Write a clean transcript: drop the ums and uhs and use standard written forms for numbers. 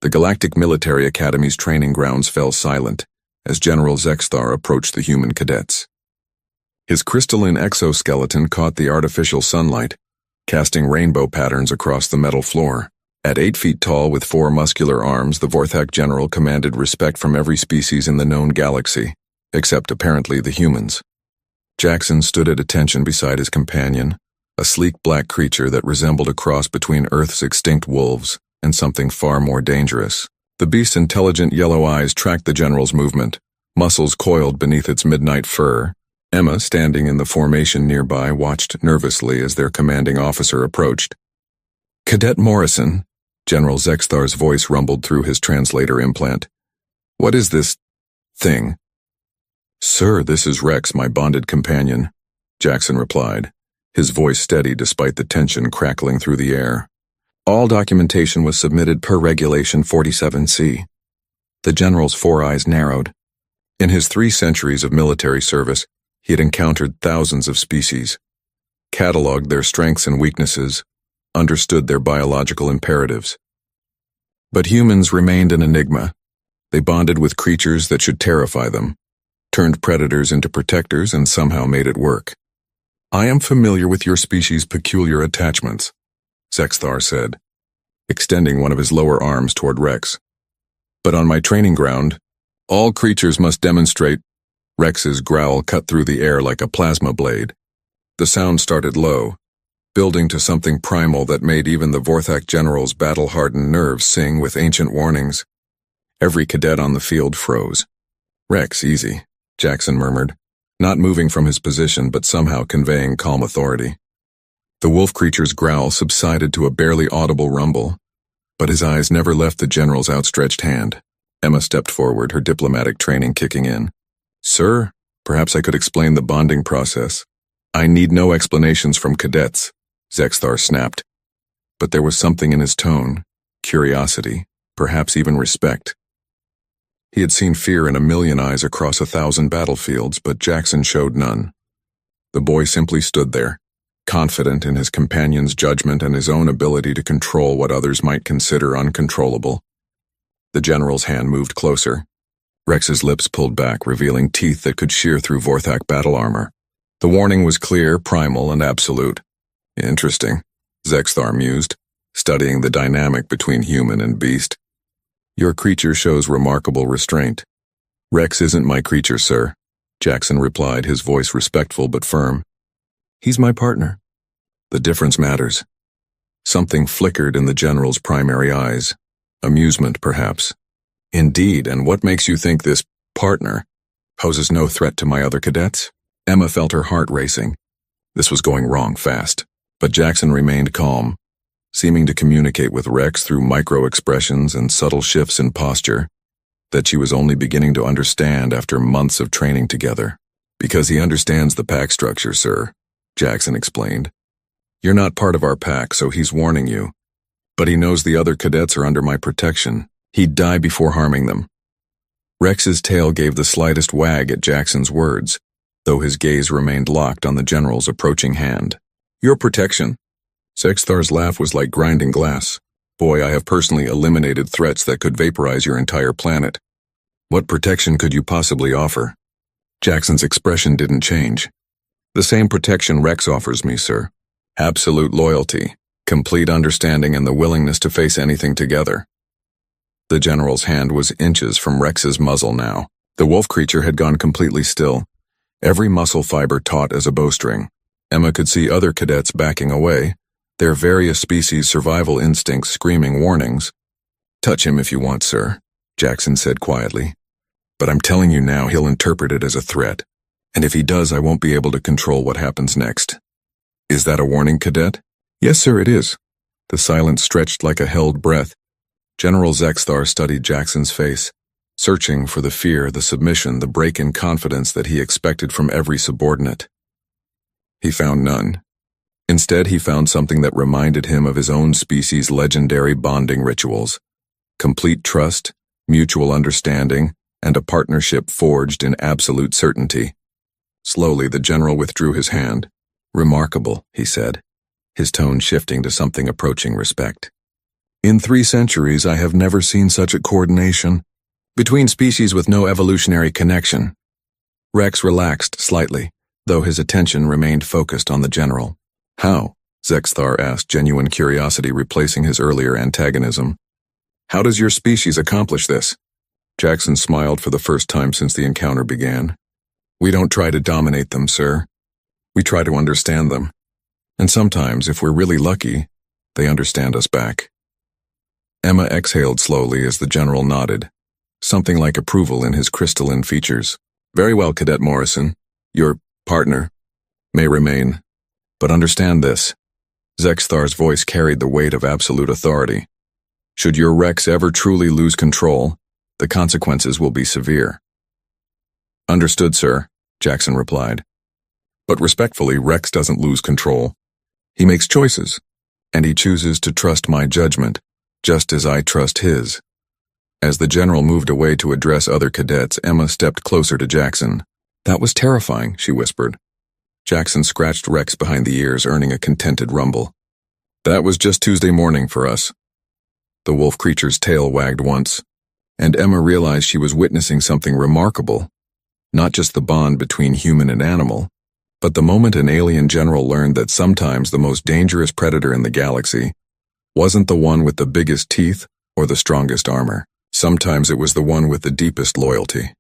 The Galactic Military Academy's training grounds fell silent as General Zexthar approached the human cadets. His crystalline exoskeleton caught the artificial sunlight, casting rainbow patterns across the metal floor. At 8 feet tall with 4 muscular arms, the Vorthak general commanded respect from every species in the known galaxy, except apparently the humans. Jackson stood at attention beside his companion, a sleek black creature that resembled a cross between Earth's extinct wolves and something far more dangerous. The beast's intelligent yellow eyes tracked the general's movement, muscles coiled beneath its midnight fur. Emma, standing in the formation nearby, watched nervously as their commanding officer approached. "Cadet Morrison," General Zexthar's voice rumbled through his translator implant. "What is this thing?" "Sir, this is Rex, my bonded companion," Jackson replied, his voice steady despite the tension crackling through the air. All documentation was submitted per Regulation 47C. The general's 4 eyes narrowed. In his 3 centuries of military service, he had encountered thousands of species, cataloged their strengths and weaknesses, understood their biological imperatives. But humans remained an enigma. They bonded with creatures that should terrify them, turned predators into protectors, and somehow made it work. "I am familiar with your species' peculiar attachments," Zexthar said, extending one of his lower arms toward Rex. "But on my training ground, all creatures must demonstrate." Rex's growl cut through the air like a plasma blade. The sound started low, building to something primal that made even the Vorthak general's battle-hardened nerves sing with ancient warnings. Every cadet on the field froze. "Rex, easy," Jackson murmured, not moving from his position but somehow conveying calm authority. The wolf creature's growl subsided to a barely audible rumble, but his eyes never left the general's outstretched hand. Emma stepped forward, her diplomatic training kicking in. "Sir, perhaps I could explain the bonding process." "I need no explanations from cadets," Zexthar snapped. But there was something in his tone, curiosity, perhaps even respect. He had seen fear in a million eyes across 1,000 battlefields, but Jackson showed none. The boy simply stood there, confident in his companion's judgment and his own ability to control what others might consider uncontrollable. The general's hand moved closer. Rex's lips pulled back, revealing teeth that could shear through Vorthak battle armor. The warning was clear, primal, and absolute. "Interesting," Zexthar mused, studying the dynamic between human and beast. "Your creature shows remarkable restraint." "Rex isn't my creature, sir," Jackson replied, his voice respectful but firm. "He's my partner." "The difference matters." Something flickered in the general's primary eyes. Amusement, perhaps. "Indeed, and what makes you think this partner poses no threat to my other cadets?" Emma felt her heart racing. This was going wrong fast, but Jackson remained calm, seeming to communicate with Rex through micro-expressions and subtle shifts in posture that she was only beginning to understand after months of training together. "Because he understands the pack structure, sir," Jackson explained. "You're not part of our pack, so he's warning you. But he knows the other cadets are under my protection. He'd die before harming them." Rex's tail gave the slightest wag at Jackson's words, though his gaze remained locked on the general's approaching hand. "Your protection?" Zexthar's laugh was like grinding glass. "Boy, I have personally eliminated threats that could vaporize your entire planet. What protection could you possibly offer?" Jackson's expression didn't change. "The same protection Rex offers me, sir. Absolute loyalty, complete understanding, and the willingness to face anything together." The general's hand was inches from Rex's muzzle now. The wolf creature had gone completely still, every muscle fiber taut as a bowstring. Emma could see other cadets backing away, their various species' survival instincts screaming warnings. "Touch him if you want, sir," Jackson said quietly. "But I'm telling you now, he'll interpret it as a threat. And if he does, I won't be able to control what happens next." "Is that a warning, Cadet?" "Yes, sir, it is." The silence stretched like a held breath. General Zexthar studied Jackson's face, searching for the fear, the submission, the break in confidence that he expected from every subordinate. He found none. Instead, he found something that reminded him of his own species' legendary bonding rituals: complete trust, mutual understanding, and a partnership forged in absolute certainty. Slowly, the general withdrew his hand. "Remarkable," he said, his tone shifting to something approaching respect. In 3 centuries, I have never seen such a coordination between species with no evolutionary connection. Rex relaxed slightly, though his attention remained focused on the general. How? Zexthar asked, genuine curiosity replacing his earlier antagonism. How does your species accomplish this? Jackson smiled for the first time since the encounter began. We don't try to dominate them, sir. We try to understand them. And sometimes, if we're really lucky, they understand us back. Emma exhaled slowly as the general nodded, something like approval in his crystalline features. Very well, Cadet Morrison. Your partner may remain. But understand this. Zexthar's voice carried the weight of absolute authority. Should your Rex ever truly lose control, the consequences will be severe. Understood, sir, Jackson replied. But respectfully, Rex doesn't lose control. He makes choices, and he chooses to trust my judgment, just as I trust his. As the general moved away to address other cadets, Emma stepped closer to Jackson. That was terrifying, she whispered. Jackson scratched Rex behind the ears, earning a contented rumble. That was just Tuesday morning for us. The wolf creature's tail wagged once, and Emma realized she was witnessing something remarkable. Not just the bond between human and animal, but the moment an alien general learned that sometimes the most dangerous predator in the galaxy wasn't the one with the biggest teeth or the strongest armor. Sometimes it was the one with the deepest loyalty.